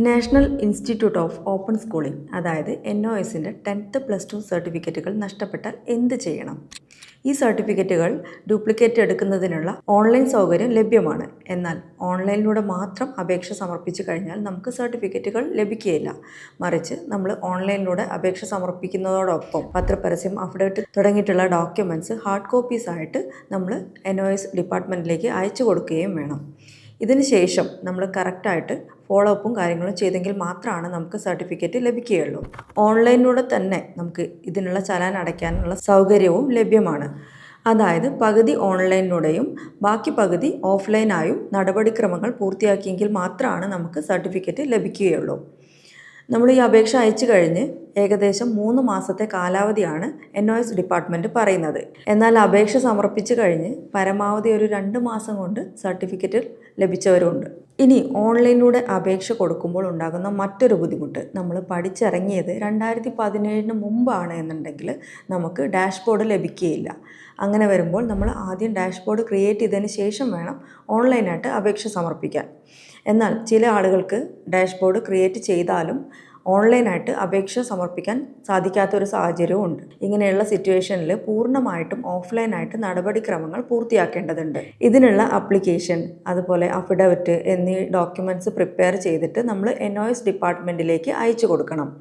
National institute of open schooling അതായത് NOSൻ്റെ 10th plus 2 സർട്ടിഫിക്കറ്റുകൾ നഷ്ടപ്പെട്ടാൽ എന്ത് ചെയ്യണം? ഈ സർട്ടിഫിക്കറ്റുകൾ ഡ്യൂപ്ലിക്കേറ്റ് എടുക്കുന്നതിനുള്ള ഓൺലൈൻ സൗകര്യം ലഭ്യമാണ്. എന്നാൽ ഓൺലൈനിലൂടെ മാത്രം അപേക്ഷ സമർപ്പിച്ചു കഴിഞ്ഞാൽ നമുക്ക് സർട്ടിഫിക്കറ്റുകൾ ലഭിക്കുകയില്ല. മറിച്ച് നമ്മൾ ഓൺലൈനിലൂടെ അപേക്ഷ സമർപ്പിക്കുന്നതോടൊപ്പം പത്രപരസ്യം, അഫിഡവിറ്റ് തുടങ്ങിയിട്ടുള്ള ഡോക്യുമെൻറ്റ്സ് ഹാർഡ് കോപ്പീസ് ആയിട്ട് നമ്മൾ NOS ഡിപ്പാർട്ട്മെൻറ്റിലേക്ക് അയച്ചു കൊടുക്കുകയും വേണം. ഇതിന് ശേഷം നമ്മൾ കറക്റ്റായിട്ട് ഫോളോ അപ്പും കാര്യങ്ങളും ചെയ്തെങ്കിൽ മാത്രമാണ് നമുക്ക് സർട്ടിഫിക്കറ്റ് ലഭിക്കുകയുള്ളൂ. ഓൺലൈനിലൂടെ തന്നെ നമുക്ക് ഇതിനുള്ള ചലാൻ അടയ്ക്കാനുള്ള സൗകര്യവും ലഭ്യമാണ്. അതായത് പകുതി ഓൺലൈനിലൂടെയും ബാക്കി പകുതി ഓഫ്ലൈനായും നടപടിക്രമങ്ങൾ പൂർത്തിയാക്കിയെങ്കിൽ മാത്രമാണ് നമുക്ക് സർട്ടിഫിക്കറ്റ് ലഭിക്കുകയുള്ളൂ. നമ്മൾ ഈ അപേക്ഷ അയച്ചു കഴിഞ്ഞ് ഏകദേശം 3 മാസത്തെ കാലാവധിയാണ് NOS ഡിപ്പാർട്ട്മെൻറ്റ് പറയുന്നത്. എന്നാൽ അപേക്ഷ സമർപ്പിച്ചു കഴിഞ്ഞ് പരമാവധി ഒരു 2 മാസം കൊണ്ട് സർട്ടിഫിക്കറ്റ് ലഭിച്ചവരുണ്ട്. ഇനി ഓൺലൈനിലൂടെ അപേക്ഷ കൊടുക്കുമ്പോൾ ഉണ്ടാകുന്ന മറ്റൊരു ബുദ്ധിമുട്ട്, നമ്മൾ പഠിച്ചിറങ്ങിയത് 2017 മുമ്പാണ് എന്നുണ്ടെങ്കിൽ നമുക്ക് ഡാഷ്ബോർഡ് ലഭിക്കുകയില്ല. അങ്ങനെ വരുമ്പോൾ നമ്മൾ ആദ്യം ഡാഷ്ബോർഡ് ക്രിയേറ്റ് ചെയ്തതിന് ശേഷം വേണം ഓൺലൈനായിട്ട് അപേക്ഷ സമർപ്പിക്കാൻ. എന്നാൽ ചില ആളുകൾക്ക് ഡാഷ്ബോർഡ് ക്രിയേറ്റ് ചെയ്താലും ഓൺലൈനായിട്ട് അപേക്ഷ സമർപ്പിക്കാൻ സാധിക്കാത്തൊരു സാഹചര്യവും ഉണ്ട്. ഇങ്ങനെയുള്ള സിറ്റുവേഷനിൽ പൂർണ്ണമായിട്ടും ഓഫ്ലൈനായിട്ട് നടപടിക്രമങ്ങൾ പൂർത്തിയാക്കേണ്ടതുണ്ട്. ഇതിനുള്ള അപ്ലിക്കേഷൻ, അതുപോലെ അഫിഡവിറ്റ് എന്നീ ഡോക്യുമെൻറ്റ്സ് പ്രിപ്പയർ ചെയ്തിട്ട് നമ്മൾ NOS ഡിപ്പാർട്ട്മെൻറ്റിലേക്ക് അയച്ചു കൊടുക്കണം.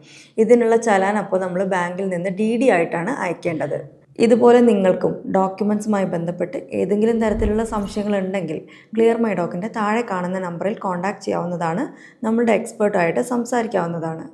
ഇതിനുള്ള ചലാൻ അപ്പോൾ നമ്മൾ ബാങ്കിൽ നിന്ന് DD ആയിട്ടാണ് അയക്കേണ്ടത്. ഇതുപോലെ നിങ്ങൾക്കും ഡോക്യുമെൻറ്റ്സുമായി ബന്ധപ്പെട്ട് ഏതെങ്കിലും തരത്തിലുള്ള സംശയങ്ങളുണ്ടെങ്കിൽ ക്ലിയർ മൈ ഡോക്കിൻ്റെ താഴെ കാണുന്ന നമ്പറിൽ കോൺടാക്റ്റ് ചെയ്യാവുന്നതാണ്. നമ്മളുടെ എക്സ്പേർട്ടായിട്ട് സംസാരിക്കാവുന്നതാണ്.